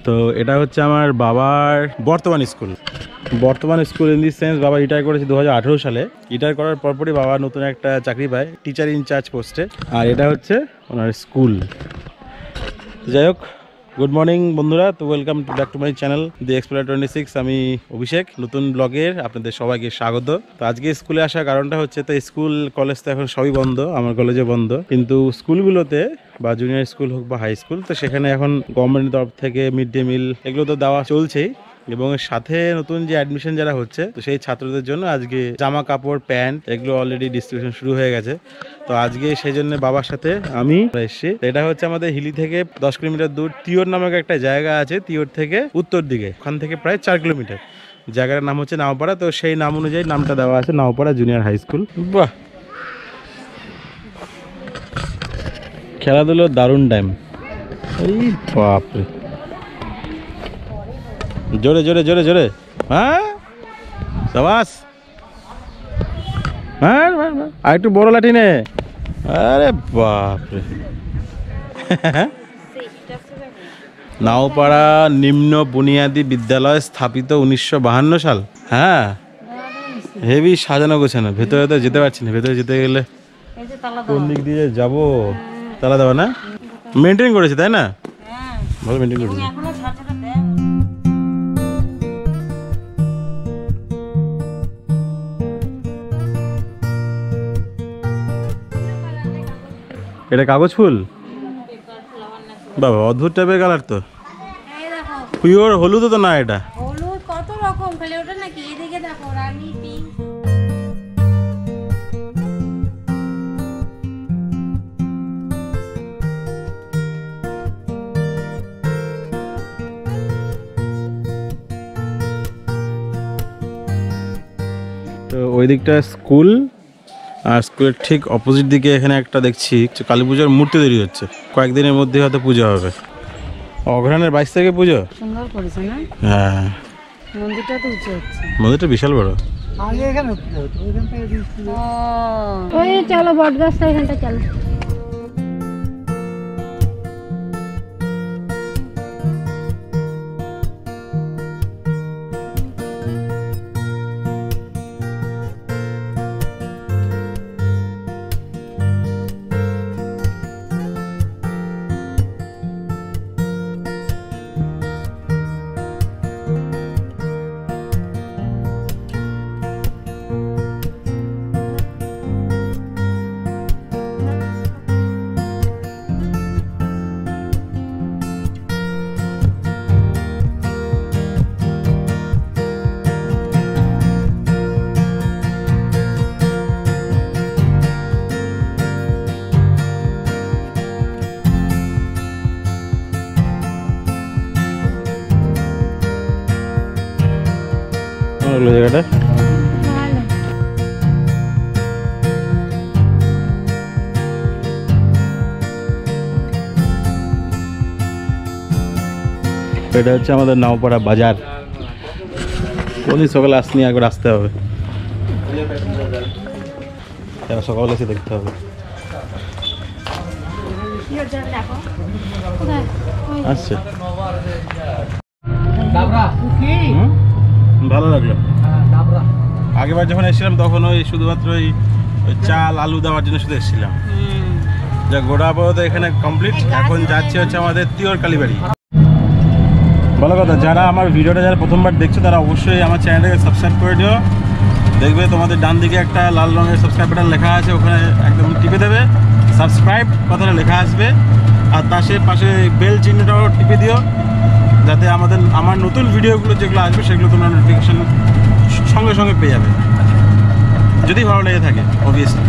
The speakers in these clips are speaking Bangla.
তো এটা হচ্ছে আমার বাবার বর্তমান স্কুল ইন দিস সেন্স। বাবা রিটায়ার করেছে 2018 সালে। রিটায়ার করার পরপরই বাবা নতুন একটা চাকরি পায় টিচার ইনচার্জ পোস্টে। আর এটা হচ্ছে ওনার স্কুল। যাই হোক, গুড মর্নিং বন্ধুরা। তো welcome back to my channel the explorer 26। আমি অভিষেক, নতুন ব্লগের আপনাদের সবাইকে স্বাগত। তো আজকে স্কুলে আসার কারণটা হচ্ছে, তো স্কুল কলেজ তো এখন সবই বন্ধ, আমার কলেজে বন্ধ, কিন্তু স্কুলগুলোতে বা জুনিয়র স্কুল হোক বা হাই স্কুল, তো সেখানে এখন গভর্নমেন্টের তরফ থেকে মিড ডে মিল এগুলো তো দেওয়া চলছেই, এবং সাথে নতুন যে অ্যাডমিশন যারা হচ্ছে, তো সেই ছাত্রদের জন্য আজকে জামা কাপড় প্যান্ট এগুলো অলরেডি ডিস্ট্রিবিউশন শুরু হয়ে গেছে। তো আজকে সেই জন্য বাবার সাথে আমি এসেছি। এটা হচ্ছে আমাদের হিলি থেকে 10 কিলোমিটার দূর তিওর নামক একটা জায়গা আছে, তিওর থেকে উত্তর দিকে, ওখান থেকে প্রায় 4 কিলোমিটার। জায়গাটার নাম হচ্ছে নাওপাড়া। তো সেই নাম অনুযায়ী নামটা দেওয়া আছে নাওপাড়া জুনিয়র হাই স্কুল। বাহ, খেলাধুলোর দারুণ টাইম। এই বাপরে, জোরে জোরে জোরে জোরে, হ্যাঁ সাবাস, হ্যাঁ আর একটু বড় লাঠি নে। আরে বাপরে। নাওপাড়া নিম্ন বুনিয়াদী বিদ্যালয় স্থাপিত 1952 সাল। হ্যাঁ, হেভি সাজানো গোছানো। ভেতরে তো যেতে পারছি না, ভেতরে যেতে গেলে কোন দিক দিয়ে যাবো? তালা দেওয়া না, মেনটেন করেছে তাই না? ভালো মেনটেন করেছে। এটা কাগজ ফুল, বাবা অদ্ভুত টাইপের কালার তো। পিওর হলুদ তো না, এটা হলুদ কত রকম, খালি ওটা নাকি এদিকে দেখো রানী পিঙ্ক। তো ওই দিকটা স্কুল, আর স্কুলের ঠিক অপোজিট দিকে এখানে একটা দেখছি কালী পুজোর মূর্তি তৈরি হচ্ছে। কয়েকদিনের মধ্যে হয়তো পুজো হবে। অঘ্রাণের 22 থেকে পুজো। সুন্দর করেছে না? হ্যাঁ, মন্দিরটা তো উঁচু হচ্ছে। মন্দিরটা বিশাল বড়। আগে এখানে ওইখান থেকে ওই চলো বট গাছটা এখানটা চলো। জায়গাটা এটা হচ্ছে আমাদের নাওপাড়া বাজার। কোনদিন সকালে আসনি, একবার আসতে হবে, সকালে এসে দেখতে হবে। আচ্ছা, ভালো লাগলো। আগেবার যখন এসেছিলাম তখন ওই শুধুমাত্র ওই চাল আলু দেওয়ার জন্য শুধু এসেছিলাম। যা গোড়া আপাতত এখানে কমপ্লিট। এখন যাচ্ছি হচ্ছে আমাদের তিওর কালীবাড়ি। ভালো কথা, যারা আমার ভিডিওটা যারা প্রথমবার দেখছো তারা অবশ্যই আমার চ্যানেলটাকে সাবস্ক্রাইব করে দিও। দেখবে তোমাদের ডান দিকে একটা লাল রঙের সাবস্ক্রাইব বাটন লেখা আছে, ওখানে একদম টিপে দেবে, সাবস্ক্রাইব কথাটা লেখা আসবে। আর তার পাশে বেল চিহ্নটাও টিপে দিও, যাতে আমার নতুন ভিডিওগুলো যেগুলো আসবে সেগুলো তোমরা নোটিফিকেশান সঙ্গে সঙ্গে পেয়ে যাবে, যদি ভালো লেগে থাকে অবভিয়াসলি।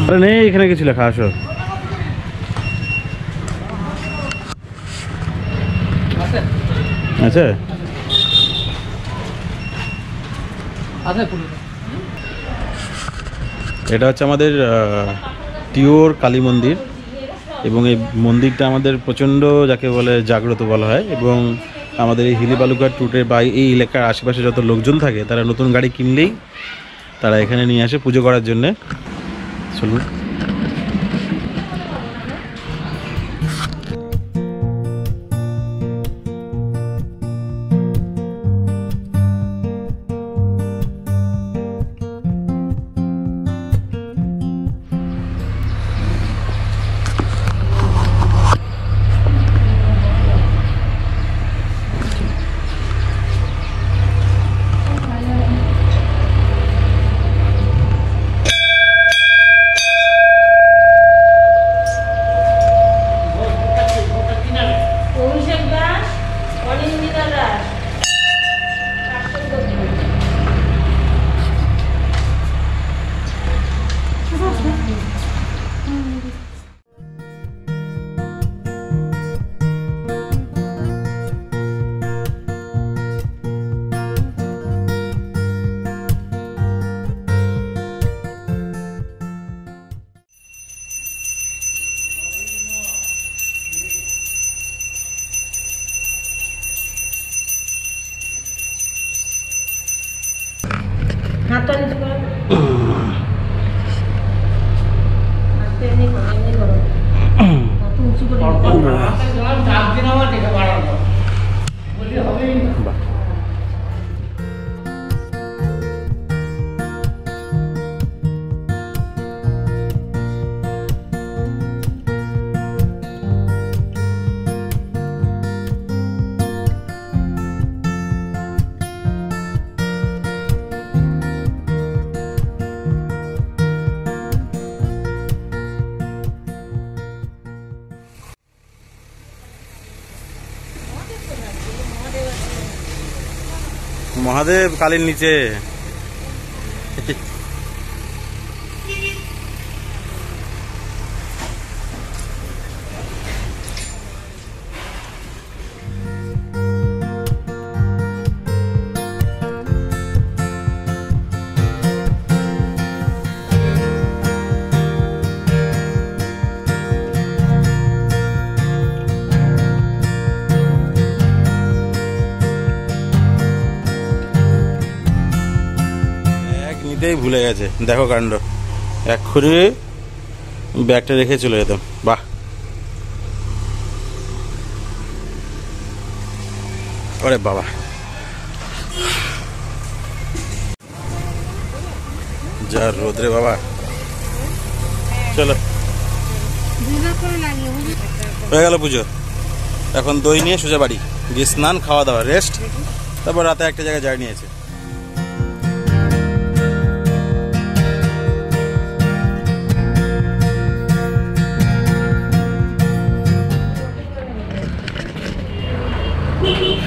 আরে নেই, এখানে কিছু লেখা, আসো। আচ্ছা এটা হচ্ছে আমাদের টিওর কালী মন্দির এবং এই মন্দিরটা আমাদের প্রচণ্ড যাকে বলে জাগ্রত বলা হয় এবং আমাদের এই হিলি বালুঘাট রুটে বা এই এলাকার আশেপাশে যত লোকজন থাকে তারা নতুন গাড়ি কিনলেই তারা এখানে নিয়ে আসে পুজো করার জন্যে। চলুন মহাদেব কালীর নিচে ভুলে গেছে। দেখো কাণ্ড, এক্ষুনি ব্যাগটা রেখে চলে যেতাম। বাহ, ওরে বাবা, যা রোদ্রে বাবা। চলো, হয়ে গেল পুজো। এখন দই নিয়ে সোজা বাড়ি গিয়ে স্নান, খাওয়া দাওয়া, রেস্ট, তারপর রাতে একটা জায়গায় জার্নি আছে।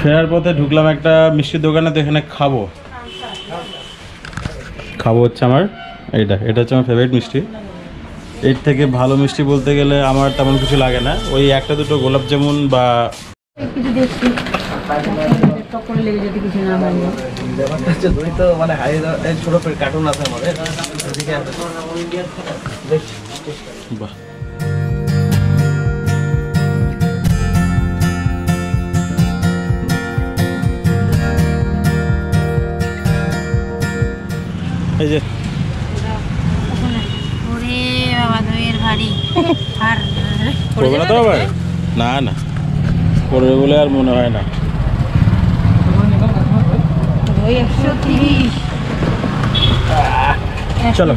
ফেরার পথে ঢুকলাম একটা মিষ্টির দোকানে, তো এখানে খাবো হচ্ছে আমার এটা হচ্ছে আমার ফেভারিট মিষ্টি। এর থেকে ভালো মিষ্টি বলতে গেলে আমার তেমন কিছু লাগে না, ওই একটা দুটো গোলাপ জামুন বা বাহ, এই যে পড়বে না তো আবার? না না, পড়বে বলে আর মনে হয় না। চলো,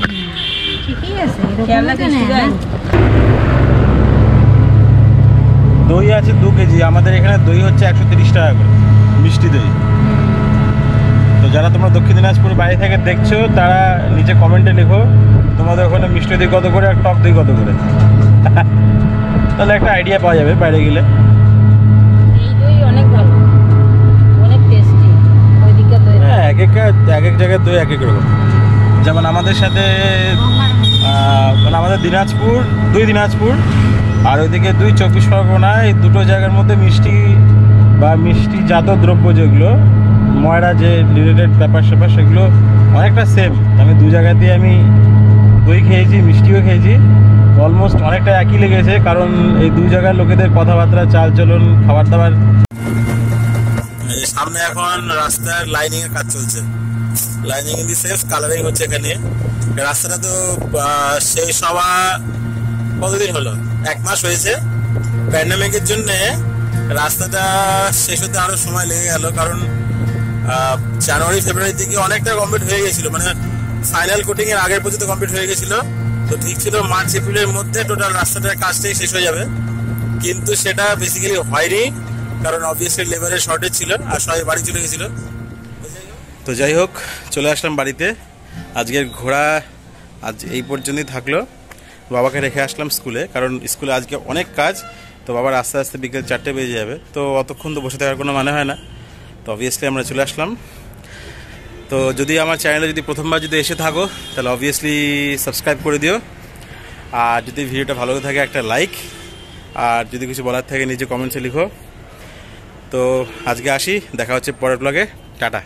দই আছে 2 কেজি। আমাদের এখানে দই হচ্ছে 130 টাকা করে, মিষ্টি দই। তো যারা তোমরা দক্ষিণ দিনাজপুর বাইরে থেকে দেখছো তারা নিচে কমেন্টে লেখো তোমাদের ওখানে মিষ্টি দই কত করে আর টক দই কত করে, তাহলে একটা আইডিয়া পাওয়া যাবে বাইরে গেলে। হ্যাঁ, এক এক জায়গায় দই এক এক রকম। যেমন আমাদের সাথে মানে আমাদের দিনাজপুর আর ওইদিকে 2 24 পরগনা, এই দুটো জায়গার মধ্যে মিষ্টি বা মিষ্টিজাত দ্রব্য যেগুলো ময়রা যে রিলেটেড ব্যাপার স্যাপার সেগুলো অনেকটা সেম। আমি দু জায়গাতেই আমি দই খেয়েছি, মিষ্টিও খেয়েছি, অলমোস্ট অনেকটা একই লেগেছে। কারণ এই দু জায়গার লোকেদের কথাবার্তা, চালচলন, খাবার দাবার। সামনে এখন রাস্তার লাইনিং এর কাজ চলছে, lining in the sense colouring হচ্ছে এখানে। রাস্তাটা তো শেষ হওয়া কতদিন হলো, 1 মাস হয়েছে। প্যান্ডামিকের জন্য রাস্তাটা শেষ হতে আরো সময় লেগে গেল, কারণ জানুয়ারি ফেব্রুয়ারি থেকে অনেকটা কমপ্লিট হয়ে গেছিল, মানে ফাইনাল কোটিং এর আগের পর্যন্ত কমপ্লিট হয়ে গেছিল। তো ঠিক ছিল মার্চ এপ্রিলের মধ্যে টোটাল রাস্তাটার কাজটাই শেষ হয়ে যাবে, কিন্তু সেটা বেসিক্যালি হয়নি, কারণ অবভিয়াসলি লেবারের শর্টেজ ছিল আর সবাই বাড়ি চলে গেছিল। তো যাই হোক, চলে আসলাম বাড়িতে। আজকের ঘোরা আজ এই পর্যন্তই থাকলো। বাবাকে রেখে আসলাম স্কুলে, কারণ স্কুলে আজকে অনেক কাজ। তো বাবার আস্তে আস্তে বিকেল 4টে বেজে যাবে, তো অতক্ষণ তো বসে থাকার কোনো মানে হয় না। তো অবভিয়াসলি আমরা চলে আসলাম। তো যদি আমার চ্যানেলে যদি প্রথমবার যদি এসে থাকো তাহলে অবভিয়াসলি সাবস্ক্রাইব করে দিও, আর যদি ভিডিওটা ভালো থাকে একটা লাইক, আর যদি কিছু বলার থাকে নিচে কমেন্টসে লিখো। তো আজকে আসি, দেখা হচ্ছে পরের ব্লগে। টাটা।